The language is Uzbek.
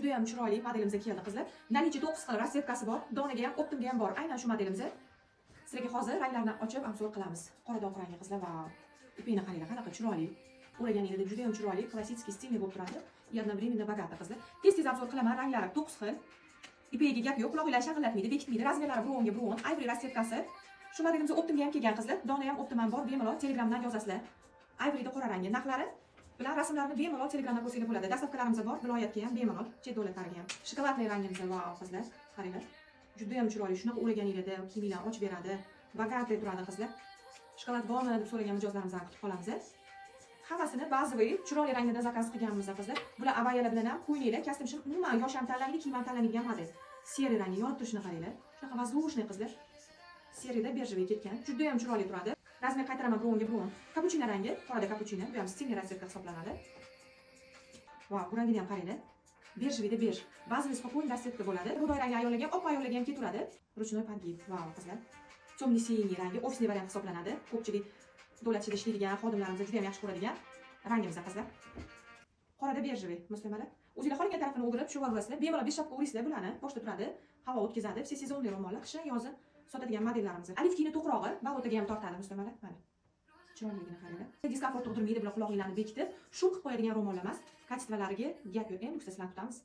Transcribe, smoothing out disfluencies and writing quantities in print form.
juda ham chiroyli modelimizga keldi qizlar. Nalichi 9 xil rasvetkasi bor, donaga ham, optimga ham bor. Aynan shu modelimiz. Sizlarga hozir ranglarni ochib obzor qilamiz. Qora doq rangi qizlar, va ipini qaranglar, qanaqa chiroyli. O'raganingizda juda ham chiroyli, klassik stilli bo'lib turadi. Одновременно bogata qizlar. Tez obzor qilaman, ranglari 9 xil. Ipiga gap yo'q, quloqlar shag'illatmaydi, bekitmaydi. Razmerlari birovga biron, ivory rasvetkasi. Shu modelimizda optimga ham kelgan qizlar. Dona ham optim ham bor, bemalol Telegramdan yozasizlar. Ivoryda qora rangi, narxlari bilan rasmlarni bemalol Telegramda ko'rsanglar bo'ladi. Dastavkalarimiz bor, viloyatga ham bemalol, chet davlatlarga ham. Shokoladli rangimiz va qizlar, qaranglar. Juda ham chiroyli, shunaqa o'raganingizda kiyimlarni ochib beradi. Bogata turadi qizlar. Shokolad bormi deb so'ragan mijozlarimizdan kutib qolamiz. Hammasini bazaviy, chiroyli rangda zakaz qilganmiz qizlar. Bular avayalar bilan ham qo'yninglar, kostyum shim, umuman yosh ham tanlanadi, kiyim ham tanlanadigan model. Seri rangi yonib turishini qaranglar. Shunaqa воздушный qizlar. Serida bejviy ketgan, juda ham chiroyli turadi. Razmer qaytaraman birovga biron. Kapuchino rangi, qorada kapuchino, bu ham stilli rasvetka hisoblanadi. Vau, bu rangini ham qaranglar. Bejviyda bej. Bazaviy spokойный rasvetka bo'ladi. Bu rangli ayollarga ham, oq ayollarga ham ketaveradi. Ручной подгиб. Vau, qizlar. Темный синий rangi, ofisli variant hisoblanadi. Ko'pchilik davlat ichida ishlaydigan xodimlarimiz juda ham yaxshi ko'radigan rangimiz qizlar. Qorada bejviy, muslimalar. O'zingizlar xohlagan tarafini o'girib, shu vaziyatda bemalol beshapka o'raysizlar bularni. Boshda turadi, havo o'tkazadi. Все сезонli ro'mollar, qish, yoz sotadigan modellarimiz. Alifkini to'qrog'i, balotaga ham tortadi muslimalar. Mana. Chiroyligini qaranglar. Diskomfort tug'dirmaydi, bular quloqinglarni bekitib, shum qilib qo'yadigan ro'mollar emas. Kачестволariga gap yo'q. Endi sizlarni tutamiz.